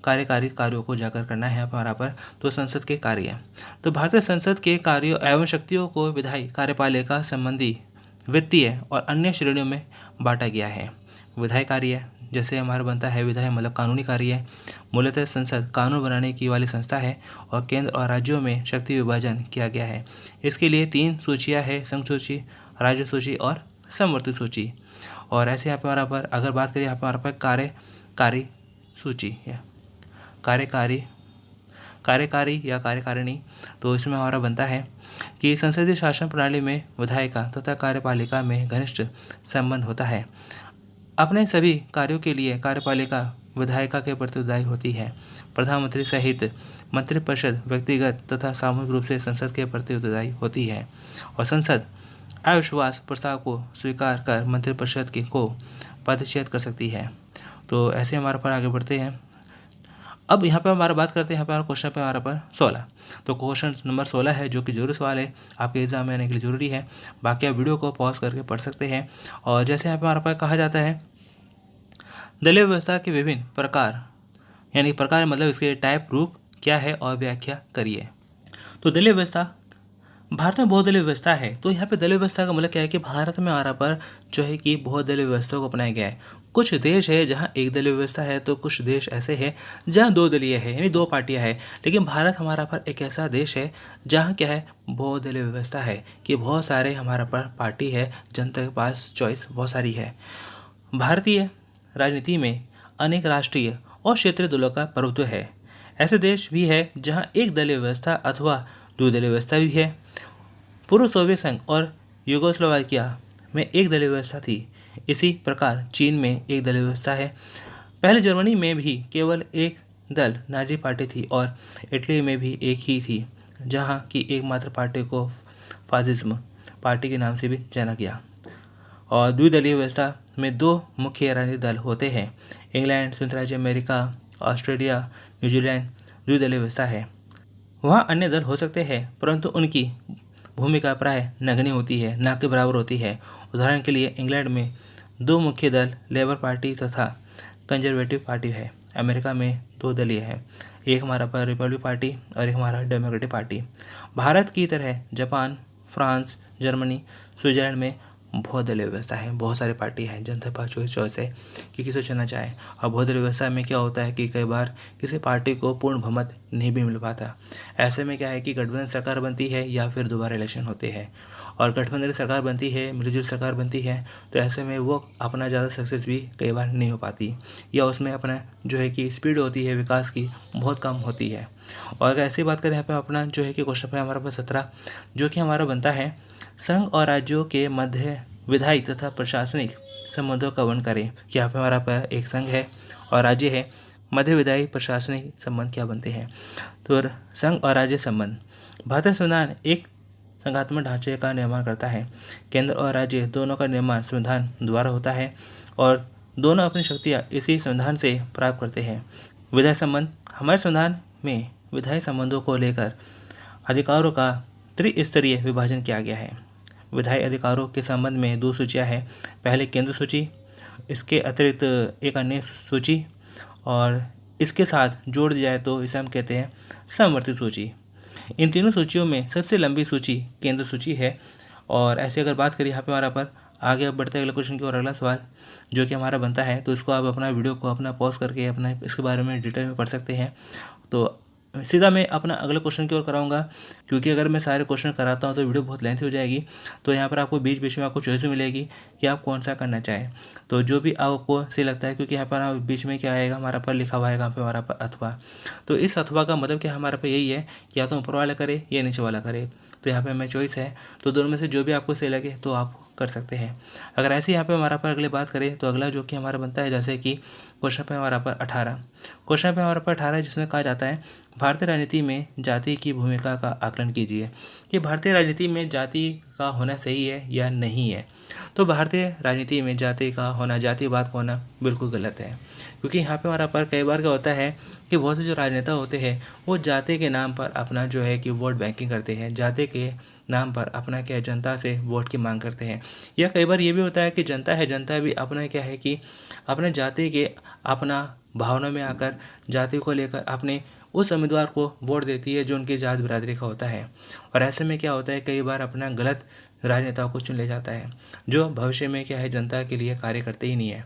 कार्यकारी कार्यों को उजागर करना है हमारा पर। तो संसद के कार्य, तो भारतीय संसद के कार्यों एवं शक्तियों को विधायी, कार्यपालिका संबंधी, वित्तीय और अन्य श्रेणियों में बांटा गया है। विधायी कार्य जैसे हमारा बनता है विधायी मतलब कानूनी कार्य, मूलतः संसद कानून बनाने की वाली संस्था है और केंद्र और राज्यों में शक्ति विभाजन किया गया है। इसके लिए 3 सूचियाँ है, संघ सूची, राज्य सूची और समवर्ती सूची। और ऐसे यहाँ पे हमारा पर अगर बात करें यहाँ पे हमारा पर कार्यकारी सूची या कार्यकारी या कार्यकारिणी, तो इसमें हमारा बनता है कि संसदीय शासन प्रणाली में विधायिका तथा कार्यपालिका में घनिष्ठ संबंध होता है। अपने सभी कार्यों के लिए कार्यपालिका विधायिका के प्रति उत्तरदायी होती है। प्रधानमंत्री सहित मंत्रिपरिषद व्यक्तिगत तथा सामूहिक रूप से संसद के प्रति उत्तरदायी होती है और संसद अविश्वास प्रस्ताव को स्वीकार कर मंत्रिपरिषद को पदच्युत कर सकती है। तो ऐसे हमारे पर आगे बढ़ते हैं। अब यहाँ पे हमारा बात करते हैं यहाँ पे हमारा क्वेश्चन पे हमारा पर 16। तो क्वेश्चन नंबर 16 है जो कि जरूरी सवाल है, आपके एग्जाम में आने के लिए ज़रूरी है। बाकी आप वीडियो को पॉज करके पढ़ सकते हैं। और जैसे यहाँ पे हमारा पर कहा जाता है दलीय व्यवस्था के विभिन्न प्रकार, यानी प्रकार मतलब इसके टाइप, रूप क्या है और व्याख्या करिए। तो दलीय व्यवस्था, भारत में बहुदलीय व्यवस्था है। तो यहाँ पे दलीय व्यवस्था का मतलब क्या है कि भारत में हमारा पर जो है कि बहुदलीय व्यवस्था को अपनाया गया है। कुछ देश है जहाँ एक दलीय व्यवस्था है, तो कुछ देश ऐसे हैं जहाँ 2 दलीय है, यानी 2 पार्टियाँ हैं। लेकिन भारत हमारा पर एक ऐसा देश है जहाँ क्या है बहुदलीय व्यवस्था है, कि बहुत सारे हमारा पर पार्टी है, जनता के पास चॉइस बहुत सारी है। भारतीय राजनीति में अनेक राष्ट्रीय और क्षेत्रीय दलों का प्रभुत्व है। ऐसे देश भी है जहाँ एक दलीय व्यवस्था अथवा द्विदलीय व्यवस्था भी है। पूर्व सोवियत संघ और यूगोस्लोवाकिया में एक दलीय व्यवस्था थी। इसी प्रकार चीन में एक दलीय व्यवस्था है। पहले जर्मनी में भी केवल एक दल नाजी पार्टी थी और इटली में भी एक ही थी, जहाँ की एकमात्र पार्टी को फासिज्म पार्टी के नाम से भी जाना गया। और द्विदलीय व्यवस्था में 2 मुख्य राजनीतिक दल होते हैं। इंग्लैंड, संयुक्त राज्य अमेरिका, ऑस्ट्रेलिया, न्यूजीलैंड द्विदलीय व्यवस्था है। वहाँ अन्य दल हो सकते हैं, परंतु उनकी भूमिका प्राय नगण्य होती है, ना के बराबर होती है। उदाहरण के लिए इंग्लैंड में 2 मुख्य दल लेबर पार्टी तथा कंजर्वेटिव पार्टी है। अमेरिका में 2 दलीय है, एक हमारा पर रिपब्लिक पार्टी और एक हमारा डेमोक्रेटिक पार्टी। भारत की तरह जापान, फ्रांस, जर्मनी, स्विट्जरलैंड में बहुदलीय व्यवस्था है। बहुत सारी पार्टी हैं, जनता पास चॉइस है कि किसे चुनना चाहे। और बहुदलीय व्यवस्था में क्या होता है कि कई बार किसी पार्टी को पूर्ण बहुमत नहीं भी मिल पाता। ऐसे में क्या है कि गठबंधन सरकार बनती है या फिर दोबारा इलेक्शन होते हैं, और गठबंधन सरकार बनती है, मिलजुल सरकार बनती है, तो ऐसे में वो अपना ज़्यादा सक्सेस भी कई बार नहीं हो पाती, या उसमें अपना जो है कि स्पीड होती है विकास की बहुत कम होती है। और अगर ऐसी बात करें यहाँ पे अपना जो है कि क्वेश्चन पे हमारा पास 17 जो कि हमारा बनता है संघ और राज्यों के मध्य विधायी तथा प्रशासनिक संबंधों का वर्णन करें। कि यहाँ पे हमारा पर एक संघ है और राज्य है, मध्य विधायी प्रशासनिक संबंध क्या बनते हैं। तो संघ और राज्य संबंध, भारतीय संविधान एक संघात्मक ढांचे का निर्माण करता है। केंद्र और राज्य दोनों का निर्माण संविधान द्वारा होता है और दोनों अपनी शक्तियाँ इसी संविधान से प्राप्त करते हैं। विधायी संबंध, हमारे संविधान में विधायी संबंधों को लेकर अधिकारों का त्रिस्तरीय विभाजन किया गया है। विधायी अधिकारों के संबंध में 2 सूचियाँ हैं। पहले केंद्र सूची, इसके अतिरिक्त एक अन्य सूची और इसके साथ जोड़ दिया जाए तो इसे हम कहते हैं समवर्ती सूची। इन तीनों सूचियों में सबसे लंबी सूची केंद्र सूची है। और ऐसे अगर बात करें यहाँ पे हमारा पर आगे बढ़ते अगले क्वेश्चन की ओर, अगला सवाल जो कि हमारा बनता है, तो इसको आप अपना वीडियो को अपना पॉज करके अपना इसके बारे में डिटेल में पढ़ सकते हैं। तो सीधा मैं अपना अगले क्वेश्चन की ओर कराऊंगा, क्योंकि अगर मैं सारे क्वेश्चन कराता हूं तो वीडियो बहुत लेंथी हो जाएगी। तो यहाँ पर आपको बीच बीच में आपको चॉइस भी मिलेगी कि आप कौन सा करना चाहें। तो जो भी आपको सही लगता है, क्योंकि यहाँ पर बीच में क्या आएगा हमारा पर लिखा हुआ है यहाँ पर हमारा पर अथवा। तो इस अथवा का मतलब क्या हमारे पर यही है कि या तो ऊपर वाला करे या नीचे वाला करे। तो यहाँ पे हमें चॉइस है, तो दोनों में से जो भी आपको सही लगे तो आप कर सकते हैं। अगर ऐसे यहाँ पे हमारा पर अगले बात करें तो अगला जो कि हमारा बनता है, जैसे कि क्वेश्चन पे हमारा पर 18, क्वेश्चन पे हमारा पर 18 जिसमें कहा जाता है भारतीय राजनीति में जाति की भूमिका का आकलन कीजिए। कि भारतीय राजनीति में जाति का होना सही है या नहीं है। तो भारतीय राजनीति में जाति का होना, जातिवाद का होना बिल्कुल गलत है। क्योंकि यहाँ पे हमारा पर कई बार क्या होता है कि बहुत से जो राजनेता होते हैं वो जाति के नाम पर अपना जो है कि वोट बैंकिंग करते हैं, जाति के नाम पर अपना क्या जनता से वोट की मांग करते हैं। या कई बार ये भी होता है कि जनता है, जनता भी अपना क्या है कि अपने जाति के अपना भावना में आकर जाति को लेकर अपने उस उम्मीदवार को वोट देती है जो उनकी जात बिरादरी का होता है। और ऐसे में क्या होता है, कई बार अपना गलत राजनेताओं को चुन ले जाता है जो भविष्य में क्या है जनता के लिए कार्य करते ही नहीं है।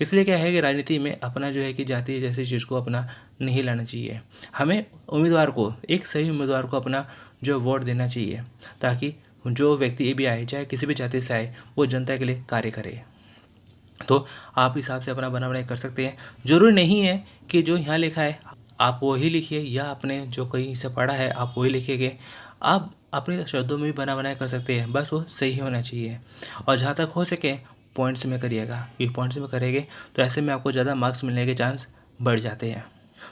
इसलिए क्या है कि राजनीति में अपना जो है कि जाति जैसी चीज़ को अपना नहीं लाना चाहिए। हमें उम्मीदवार को, एक सही उम्मीदवार को अपना जो वोट देना चाहिए, ताकि जो व्यक्ति भी आए, चाहे किसी भी जाति से आए, वो जनता के लिए कार्य करे। तो आप हिसाब से अपना बना बनाई कर सकते हैं। जरूरी नहीं है कि जो यहाँ लिखा है आप वही लिखिए, या आपने जो कहीं से पढ़ा है आप वही लिखिएगा। आप अपने शब्दों में भी बना बनाई कर सकते हैं, बस वो सही होना चाहिए। और जहाँ तक हो सके पॉइंट्स में करिएगा, ये पॉइंट्स में करेंगे तो ऐसे में आपको ज़्यादा मार्क्स मिलने के चांस बढ़ जाते हैं।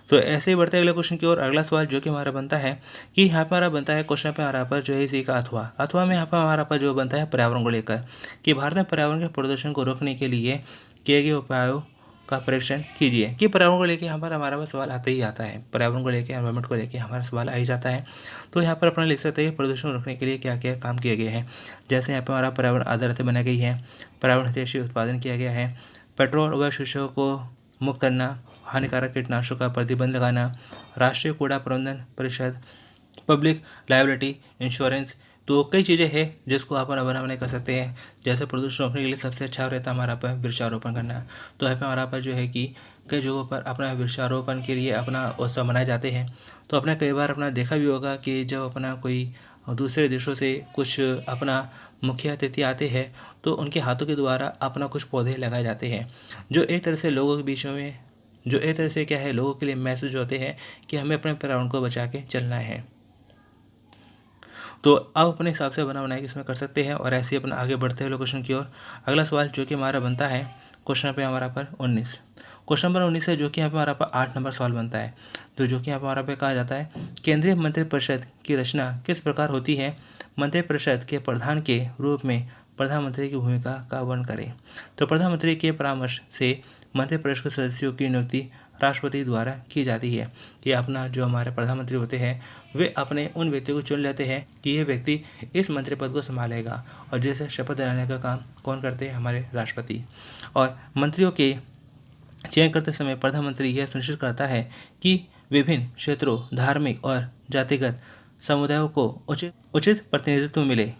तो ऐसे ही बढ़ते अगले क्वेश्चन की ओर। अगला सवाल जो कि हमारा बनता है कि यहाँ पर हमारा बनता है क्वेश्चन पे हमारा पर जो है इसी का अथवा। अथवा में यहाँ पर हमारा पर जो बनता है पर्यावरण को लेकर, कि भारत में पर्यावरण के प्रदूषण को रोकने के लिए किए गए उपायों का परीक्षण कीजिए। कि पर्यावरण को लेकर यहाँ पर हमारा सवाल आता ही आता है, पर्यावरण को लेकर, एनवायरमेंट को लेकर हमारा सवाल आ ही जाता है। तो यहाँ पर अपना लिख सकते हैं प्रदूषण रोकने के लिए क्या क्या काम किए गए हैं। जैसे यहाँ पर हमारा पर्यावरण आधारित बनाई गई है, पर्यावरण हितैषी उत्पादन किया गया है, पेट्रोल व शीशों को मुक्त करना, हानिकारक कीटनाशकों का प्रतिबंध लगाना, राष्ट्रीय कूड़ा प्रबंधन परिषद, पब्लिक लायबिलिटी इंश्योरेंस। तो कई चीज़ें हैं जिसको आप बना बनाने कर सकते हैं। जैसे प्रदूषण रोकने के लिए सबसे अच्छा रहता है हमारा पर वृक्षारोपण करना। तो यहाँ पे हमारा पर जो है कि कई जगहों पर अपना वृक्षारोपण के लिए अपना उत्सव मनाए जाते हैं। तो अपने कई बार अपना देखा भी होगा कि जब अपना कोई दूसरे देशों से कुछ अपना मुख्य अतिथि आते हैं तो उनके हाथों के द्वारा अपना कुछ पौधे लगाए जाते हैं, जो एक तरह से लोगों के बीच में, जो एक तरह से क्या है लोगों के लिए मैसेज होते हैं कि हमें अपने पर्यावरण को बचा के चलना है। तो आप अपने हिसाब से बना बनाए इसमें कर सकते हैं। और ऐसे ही अपना आगे बढ़ते हुए क्वेश्चन की ओर। अगला सवाल जो कि हमारा बनता है क्वेश्चन पे हमारा पर 19, क्वेश्चन नंबर 19 है जो कि यहाँ पे हमारा पर 8 नंबर सवाल बनता है। तो जो कि यहाँ पर हमारा पे कहा जाता है केंद्रीय मंत्रिपरिषद की रचना किस प्रकार होती है, मंत्रिपरिषद के प्रधान के रूप में प्रधानमंत्री की भूमिका का वर्णन करें। तो प्रधानमंत्री के परामर्श से मंत्रिपरिषद के सदस्यों की नियुक्ति राष्ट्रपति द्वारा की जाती है। कि अपना जो हमारे प्रधानमंत्री होते हैं वे अपने उन व्यक्तियों को चुन लेते हैं कि ये व्यक्ति इस मंत्री पद को संभालेगा, और जैसे शपथ दिलाने का काम कौन करते हैं, हमारे राष्ट्रपति। और मंत्रियों के चयन करते समय प्रधानमंत्री यह सुनिश्चित करता है कि विभिन्न क्षेत्रों, धार्मिक और जातिगत समुदायों को उचित प्रतिनिधित्व मिले।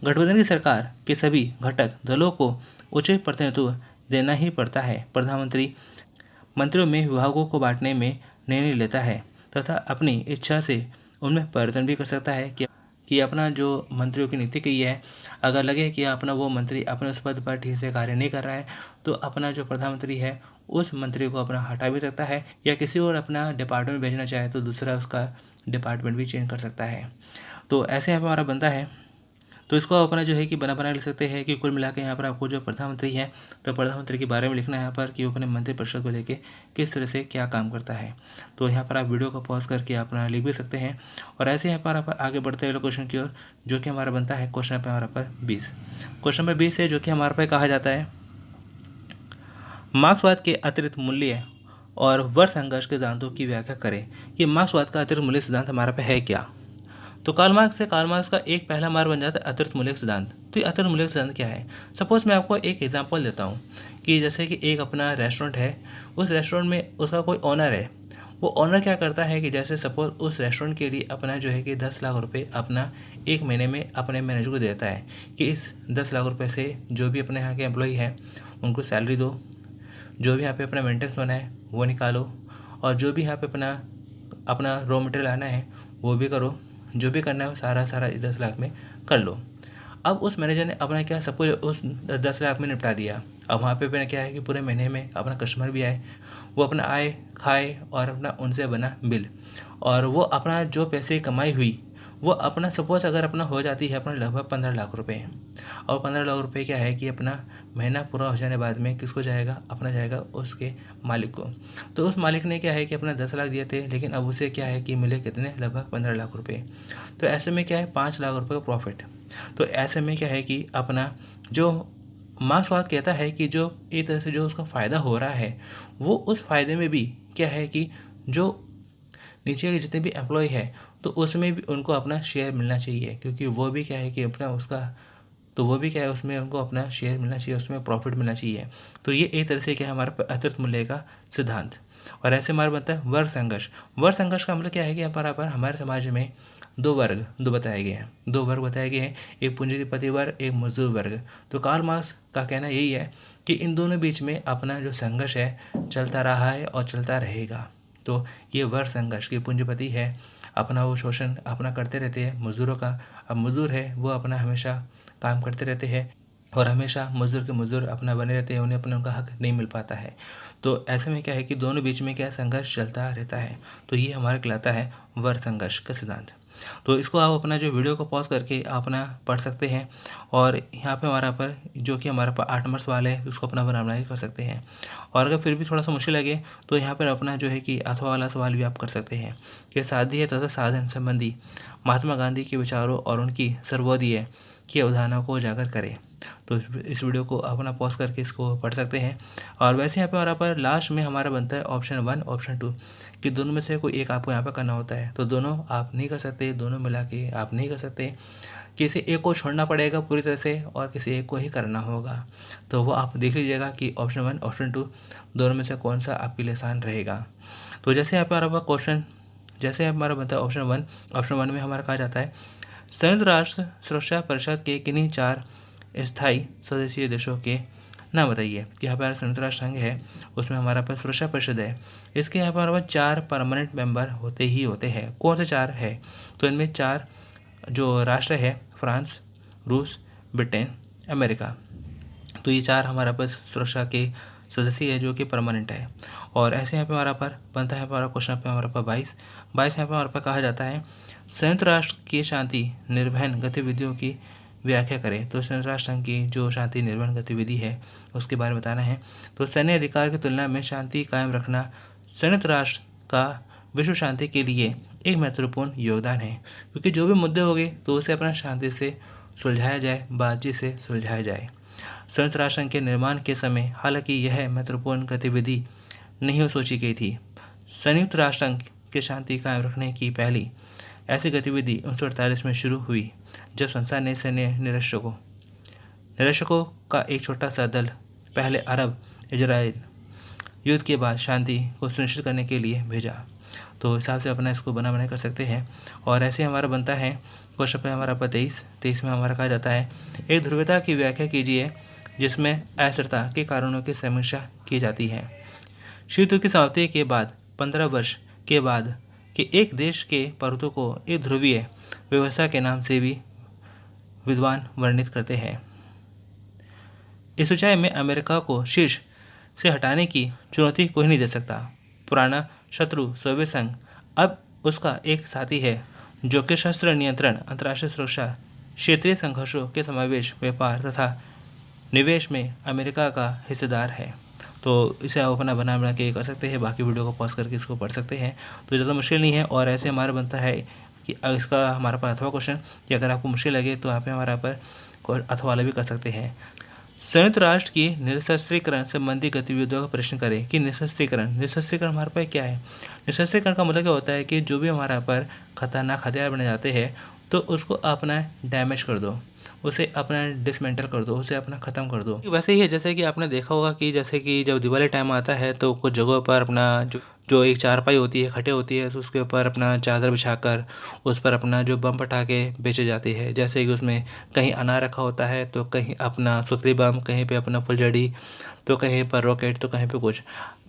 गठबंधन की सरकार के सभी घटक दलों को उचित प्रतिनिधित्व देना ही पड़ता है। प्रधानमंत्री मंत्रियों में विभागों को बांटने में निर्णय लेता है तथा अपनी इच्छा से उनमें परिवर्तन भी कर सकता है कि अपना जो मंत्रियों की नीति की है, अगर लगे कि अपना वो मंत्री अपने उस पद पर ठीक से कार्य नहीं कर रहा है तो अपना जो प्रधानमंत्री है उस मंत्री को अपना हटा भी सकता है, या किसी और अपना डिपार्टमेंट भेजना चाहे तो दूसरा उसका डिपार्टमेंट भी चेंज कर सकता है। तो ऐसे हमारा बनता है तो इसको आप अपना जो है कि बना लिख सकते हैं कि कुल मिला के यहाँ पर आपको जो प्रधानमंत्री है तो प्रधानमंत्री के बारे में लिखना है यहाँ पर कि वो अपने मंत्रिपरिषद को लेके किस तरह से क्या काम करता है। तो यहाँ पर आप वीडियो को पॉज करके आप अपना लिख भी सकते हैं। और ऐसे यहाँ पर आप आगे बढ़ते हुए क्वेश्चन की ओर, जो कि हमारा बनता है क्वेश्चन नंबर हमारा पर 20। क्वेश्चन नंबर 20 है जो कि हमारे पर कहा जाता है मार्क्सवाद के अतिरिक्त मूल्य और वर्ग संघर्ष के सिद्धांतों की व्याख्या करें। कि मार्क्सवाद का अतिरिक्त मूल्य सिद्धांत हमारा पे है क्या। तो कार्ल मार्क्स का एक पहला मार्ग बन जाता है अतिरिक्त मूल्य सिद्धांत। तो ये अतिरिक्त मूल्य सिद्धांत क्या है। सपोज मैं आपको एक एग्जांपल देता हूँ कि जैसे कि एक अपना रेस्टोरेंट है, उस रेस्टोरेंट में उसका कोई ओनर है। वो ओनर क्या करता है कि जैसे सपोज उस रेस्टोरेंट के लिए अपना जो है कि 10 लाख रुपए अपना एक महीने में अपने मैनेजर को देता है कि इस 10 लाख रुपए से जो भी अपने यहाँ के एम्प्लॉई हैं उनको सैलरी दो, जो भी यहाँ पे अपना मेंटेनेंस बना है वो निकालो, और जो भी यहाँ पे अपना रॉ मटेरियल आना है वो भी करो, जो भी करना है वो सारा इस 10 लाख में कर लो। अब उस मैनेजर ने अपना क्या सब कुछ उस 10 लाख में निपटा दिया। अब वहाँ पे अपना क्या है कि पूरे महीने में अपना कस्टमर भी आए, वो अपना आए खाए और अपना उनसे बना बिल, और वो अपना जो पैसे कमाई हुई वो अपना सपोज अगर अपना हो जाती है अपना लगभग 15 लाख रुपए। और 15 लाख रुपए क्या है कि अपना महीना पूरा हो जाने बाद में किसको जाएगा, अपना जाएगा उसके मालिक को। तो उस मालिक ने क्या है कि अपना 10 लाख दिए थे, लेकिन अब उसे क्या है कि मिले कितने, लगभग 15 लाख रुपए। तो ऐसे में क्या है 5 लाख रुपए का प्रॉफिट। तो ऐसे में क्या है कि अपना जो मार्क्सवाद कहता है कि जो एक तरह से जो उसका फ़ायदा हो रहा है वो उस फ़ायदे में भी क्या है कि जो नीचे के जितने भी एम्प्लॉय है तो उसमें भी उनको अपना शेयर मिलना चाहिए, क्योंकि वो भी क्या है कि अपना उसका तो वो भी क्या है उसमें उनको अपना शेयर मिलना चाहिए, उसमें प्रॉफिट मिलना चाहिए। तो ये एक तरह से क्या है हमारा अतिरिक्त मूल्य का सिद्धांत। और ऐसे हमारा बनता है वर्ग संघर्ष। वर्ग संघर्ष का मतलब क्या है कि यहाँ पर हमारे समाज में दो बताए गए हैं, एक पूंजीपति वर्ग, एक मजदूर वर्ग। तो कार्ल मार्क्स का कहना यही है कि इन दोनों बीच में अपना जो संघर्ष है चलता रहा है और चलता रहेगा। तो ये वर्ग संघर्ष की पूंजीपति है अपना वो शोषण अपना करते रहते हैं मजदूरों का। अब मजदूर है वो अपना हमेशा काम करते रहते हैं और हमेशा मजदूर के मजदूर अपना बने रहते हैं, उन्हें अपना उनका हक नहीं मिल पाता है। तो ऐसे में क्या है कि दोनों बीच में क्या संघर्ष चलता रहता है। तो ये हमारा कहलाता है वर्ग संघर्ष का सिद्धांत। तो इसको आप अपना जो वीडियो को पॉज करके अपना पढ़ सकते हैं। और यहाँ पे हमारा पर जो कि हमारा पर 8 नंबर सवाल है उसको अपना बनाना कर सकते हैं। और अगर फिर भी थोड़ा सा मुश्किल लगे तो यहाँ पर अपना जो है कि अथवा वाला सवाल भी आप कर सकते हैं कि साध्य तथा साधन संबंधी महात्मा गांधी के विचारों और उनकी सर्वोदय की अवधारणा को उजागर करें। तो इस वीडियो को अपना पॉज करके इसको पढ़ सकते हैं। और वैसे यहाँ पे हमारा पर लास्ट में हमारा बनता है ऑप्शन 1 ऑप्शन 2 कि दोनों में से कोई एक आपको यहाँ पर करना होता है। तो दोनों आप नहीं कर सकते, दोनों मिला के आप नहीं कर सकते, किसी एक को छोड़ना पड़ेगा पूरी तरह से और किसी एक को ही करना होगा। तो वो आप देख लीजिएगा कि ऑप्शन 1 ऑप्शन 2 दोनों में से कौन सा आपके लिए आसान रहेगा। तो जैसे यहाँ पर हमारा क्वेश्चन जैसे हमारा बनता है ऑप्शन 1 में हमारा कहा जाता है संयुक्त राष्ट्र सुरक्षा परिषद के किन्हीं 4 स्थायी सदस्यीय देशों के नाम बताइए। कि यहाँ पर संयुक्त राष्ट्र संघ है उसमें हमारा पास सुरक्षा परिषद है, इसके यहाँ पर हमारे पास 4 परमानेंट मेंबर होते हैं। कौन से 4 है, तो इनमें 4 जो राष्ट्र है फ्रांस, रूस, ब्रिटेन, अमेरिका। तो ये 4 हमारा पास सुरक्षा के सदस्य है जो कि परमानेंट है। और ऐसे यहाँ पे हमारा पर बनता है हमारा क्वेश्चन पे हमारा पर 22 यहाँ पे हमारे पर कहा जाता है संयुक्त राष्ट्र की शांति निर्वहन गतिविधियों की व्याख्या करें। तो संयुक्त राष्ट्र संघ की जो शांति निर्वहन गतिविधि है उसके बारे में बताना है। तो सैन्य अधिकार की तुलना में शांति कायम रखना संयुक्त राष्ट्र का विश्व शांति के लिए एक महत्वपूर्ण योगदान है, क्योंकि जो भी मुद्दे होंगे तो उसे अपना शांति से सुलझाया जाए, बातचीत से सुलझाया जाए। संयुक्त राष्ट्र संघ के निर्माण के समय हालांकि यह महत्वपूर्ण गतिविधि नहीं सोची गई थी। संयुक्त राष्ट्र संघ के शांति कायम रखने की पहली ऐसी गतिविधि 1948 में शुरू हुई जब संसार ने सैन्य निरीक्षकों का एक छोटा सा दल पहले अरब इजराइल युद्ध के बाद शांति को सुनिश्चित करने के लिए भेजा। तो हिसाब से अपना इसको बना कर सकते हैं। और ऐसे हमारा बनता है क्वेश्चन पे हमारा पर 23 में हमारा कहा जाता है एक ध्रुवीयता की व्याख्या कीजिए जिसमें अस्थिरता के कारणों की समीक्षा की जाती है। शीत युद्ध की समाप्ति के बाद 15 वर्ष के बाद कि एक देश के पर्वतों को एक ध्रुवीय व्यवस्था के नाम से भी विद्वान वर्णित करते हैं। इस ऊंचाई में अमेरिका को शीर्ष से हटाने की चुनौती कोई नहीं दे सकता। पुराना शत्रु सोवियत संघ अब उसका एक साथी है जो कि शस्त्र नियंत्रण, अंतर्राष्ट्रीय सुरक्षा क्षेत्रीय संघर्षों के समावेश, व्यापार तथा निवेश में अमेरिका का हिस्सेदार है। तो इसे आप अपना बना के कर सकते हैं, बाकी वीडियो को पॉज करके इसको पढ़ सकते हैं। तो ज़्यादा मुश्किल नहीं है। और ऐसे हमारा बनता है कि इसका हमारे पास अथवा क्वेश्चन, कि अगर आपको मुश्किल लगे तो आप हमारा पर अथवा वाला भी कर सकते हैं। संयुक्त राष्ट्र की निरस्त्रीकरण संबंधी गतिविधियों का प्रश्न करें कि निरस्त्रीकरण हमारे पास क्या है। निरस्त्रीकरण का मतलब क्या होता है कि जो भी हमारा पर खतरनाक हथियार बने जाते हैं तो उसको अपना डैमेज कर दो, उसे अपना डिसमेंटल कर दो, उसे अपना ख़त्म कर दो। वैसे ही है जैसे कि आपने देखा होगा कि जैसे कि जब दिवाली टाइम आता है तो कुछ जगहों पर अपना जो एक चारपाई होती है, खटे होती है, तो उसके ऊपर अपना चादर बिछाकर उस पर अपना जो बम पटाखे बेचे जाते हैं। जैसे कि उसमें कहीं अनार रखा होता है, तो कहीं अपना सुतली बम, कहीं पे अपना फुलझड़ी, तो कहीं पर रॉकेट, तो कहीं पे कुछ।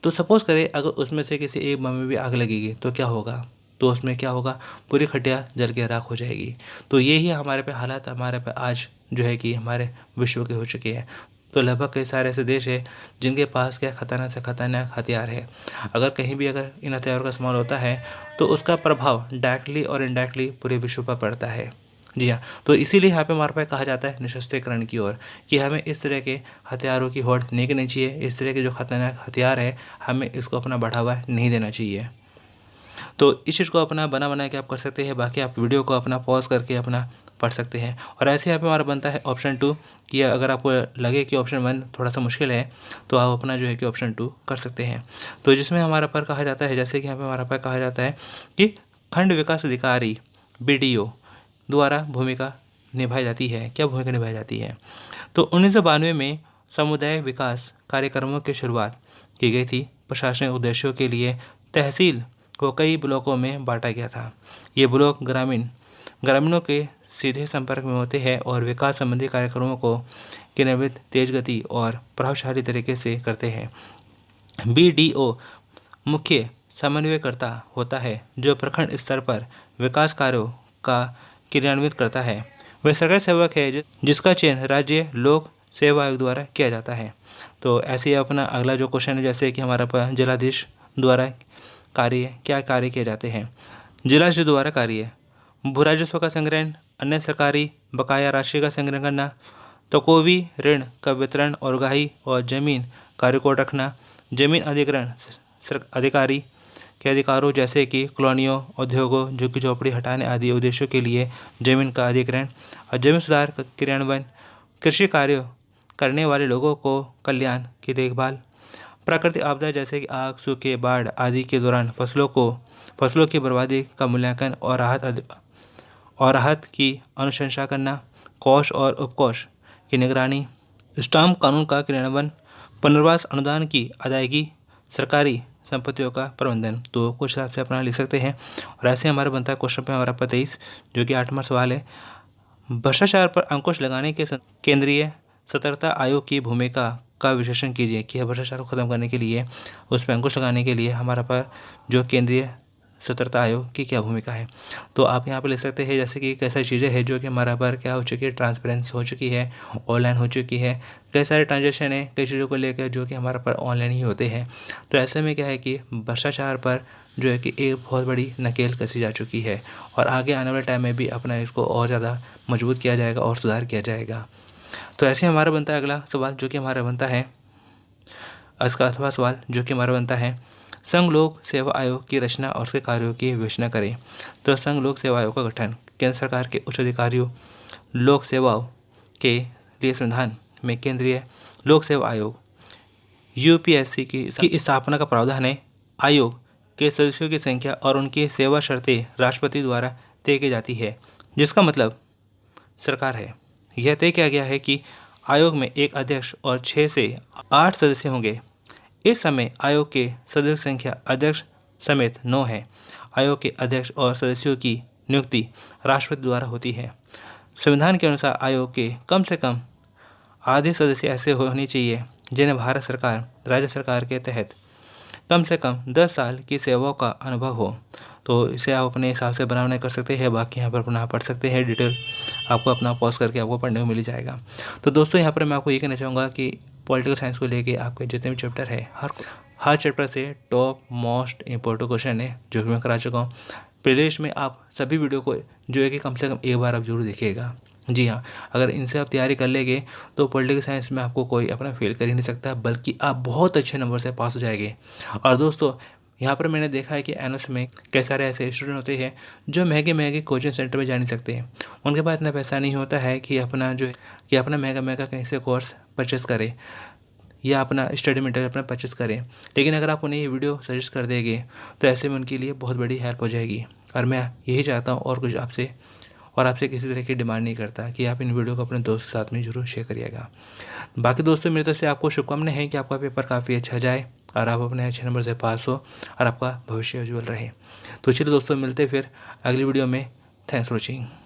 तो सपोज़ करें अगर उसमें से किसी एक बम में भी आग लगेगी तो क्या होगा, तो उसमें क्या होगा, पूरी खटिया जल के राख हो जाएगी। तो यही हमारे पे हालात हमारे पे आज जो है कि हमारे विश्व के हो चुके हैं। तो लगभग कई सारे ऐसे देश हैं जिनके पास क्या खतरनाक से खतरनाक हथियार है। अगर कहीं भी अगर इन हथियारों का इस्तेमाल होता है तो उसका प्रभाव डायरेक्टली और इनडायरेक्टली पूरे विश्व पर पड़ता है। जी हाँ, तो इसीलिए यहाँ पे हमारे पास कहा जाता है निशस्त्रीकरण की ओर, कि हमें इस तरह के हथियारों की होड़ नहीं करनी चाहिए। इस तरह के जो खतरनाक हथियार है हमें इसको अपना बढ़ावा नहीं देना चाहिए। तो इस चीज़ को अपना बना के आप कर सकते हैं। बाकी आप वीडियो को अपना पॉज करके अपना पढ़ सकते हैं। और ऐसे यहाँ पे हमारा बनता है ऑप्शन 2, कि अगर आपको लगे कि ऑप्शन 1 थोड़ा सा मुश्किल है तो आप अपना जो है कि ऑप्शन 2 कर सकते हैं। तो जिसमें हमारा पर कहा जाता है, जैसे कि यहाँ पे हमारा पर कहा जाता है कि खंड विकास अधिकारी BDO द्वारा भूमिका निभाई जाती है। क्या भूमिका निभाई जाती है? तो 1992 में समुदाय विकास कार्यक्रमों की शुरुआत की गई थी। प्रशासनिक उद्देश्यों के लिए तहसील को कई ब्लॉकों में बांटा गया था। ये ब्लॉक ग्रामीणों के सीधे संपर्क में होते हैं और विकास संबंधी कार्यक्रमों को क्रियान्वित तेज गति और प्रभावशाली तरीके से करते हैं। BDO मुख्य समन्वयकर्ता होता है जो प्रखंड स्तर पर विकास कार्यों का क्रियान्वित करता है। वह सरकारी सेवक है जिसका चयन राज्य लोक सेवा आयोग द्वारा किया जाता है। तो ऐसे ही अपना अगला जो क्वेश्चन है, जैसे कि हमारा पर जिलाधीश द्वारा क्या कार्य किए जाते हैं। जिलाधीश द्वारा कार्य: भू राजस्व का संग्रहण, अन्य सरकारी बकाया राशि का संग्रहण करना, तकोवी ऋण का वितरण और उगाही और जमीन का रिकॉर्ड रखना, जमीन अधिग्रहण अधिकारी के अधिकारों जैसे कि कॉलोनियों, उद्योगों, झुग्गी झोपड़ी हटाने आदि उद्देश्यों के लिए जमीन का अधिग्रहण और जमीन सुधार का क्रियान्वयन, कृषि कार्य करने वाले लोगों को कल्याण की देखभाल, प्राकृतिक आपदा जैसे कि आग, सूखे, बाढ़ आदि के दौरान फसलों की बर्बादी का मूल्यांकन और राहत की अनुशंसा करना, कोष और उपकोष की निगरानी, स्टाम्प कानून का क्रियान्वयन, पुनर्वास अनुदान की अदायगी, सरकारी संपत्तियों का प्रबंधन। तो कुछ हिसाब से अपना लिख सकते हैं। और ऐसे हमारा बनता है क्वेश्चन पे हमारा 23, जो कि 8वां सवाल है। भ्रष्टाचार पर अंकुश लगाने के केंद्रीय सतर्कता आयोग की भूमिका का विश्लेषण कीजिए, कि भ्रष्टाचार को खत्म करने के लिए, उस पर अंकुश लगाने के लिए हमारा पर जो केंद्रीय सतर्कता आयोग की क्या भूमिका है। तो आप यहाँ पर लिख सकते हैं जैसे कि कैसी चीज़ें हैं जो कि हमारा पर क्या हो चुकी है, ट्रांसपेरेंसी हो चुकी है, ऑनलाइन हो चुकी है। कई सारे ट्रांजेक्शन है कई चीज़ों को लेकर जो कि हमारा पर ऑनलाइन ही होते हैं। तो ऐसे में क्या है कि भ्रष्टाचार पर जो है कि एक बहुत बड़ी नकेल कसी जा चुकी है और आगे आने वाले टाइम में भी अपना इसको और ज़्यादा मजबूत किया जाएगा और सुधार किया जाएगा। तो ऐसे हमारा बनता है अगला सवाल, जो कि हमारा बनता है इसका अथवा सवाल, जो कि हमारा बनता है संघ लोक सेवा आयोग की रचना और उसके कार्यों की विवेचना करें। तो संघ लोक सेवा आयोग का गठन केंद्र सरकार के उच्च अधिकारियों लोक सेवाओं के लिए संविधान में केंद्रीय लोक सेवा आयोग UPSC की स्थापना का प्रावधान है। आयोग के सदस्यों की संख्या और उनकी सेवा शर्तें राष्ट्रपति द्वारा तय की जाती है, जिसका मतलब सरकार है। यह तय किया गया है कि आयोग में एक अध्यक्ष और 6 से 8 सदस्य होंगे। इस समय आयोग के सदस्यों की संख्या अध्यक्ष समेत 9 है। आयोग के अध्यक्ष और सदस्यों की नियुक्ति राष्ट्रपति द्वारा होती है। संविधान के अनुसार आयोग के कम से कम आधे सदस्य ऐसे होने चाहिए जिन्हें भारत सरकार राज्य सरकार के तहत कम से कम 10 साल की सेवाओं का अनुभव हो। तो इसे आप अपने हिसाब से बनाने कर सकते हैं। बाकी यहाँ पर अपना पढ़ सकते हैं, डिटेल आपको अपना पॉज करके आपको पढ़ने को मिल जाएगा। तो दोस्तों यहाँ पर मैं आपको ये कहना चाहूँगा कि पॉलिटिकल साइंस को लेके आपके जितने भी चैप्टर है हर चैप्टर से टॉप मोस्ट इम्पोर्टेंट क्वेश्चन है जो कि मैं करा चुका हूँ। प्लेलिस्ट में आप सभी वीडियो को जो है कि कम से कम एक बार आप जरूर देखिएगा। जी हाँ, अगर इनसे आप तैयारी कर लेंगे तो पॉलिटिकल साइंस में आपको कोई अपना फेल कर ही नहीं सकता, बल्कि आप बहुत अच्छे नंबर से पास हो जाएंगे। और दोस्तों, यहाँ पर मैंने देखा है कि एनएस में कई सारे ऐसे स्टूडेंट होते हैं जो महंगे महंगे कोचिंग सेंटर में जा नहीं सकते हैं। उनके पास इतना पैसा नहीं होता है कि अपना महंगा महंगा कहीं से कोर्स परचेस करें या अपना स्टडी मटेरियल अपना परचेस करें। लेकिन अगर आप उन्हें ये वीडियो सजेस्ट कर देंगे तो ऐसे में उनके लिए बहुत बड़ी हेल्प हो जाएगी। और मैं यही चाहता हूँ, और आपसे किसी तरह की डिमांड नहीं करता कि आप इन वीडियो को अपने दोस्त के साथ में जरूर शेयर करिएगा। बाकी दोस्तों, मेरी तरफ से आपको शुभकामनाएं हैं कि आपका पेपर काफ़ी अच्छा जाए और आप अपने अच्छे नंबर से पास हो और आपका भविष्य उज्जवल रहे। तो चलिए दोस्तों, मिलते फिर अगली वीडियो में। Thanks for watching.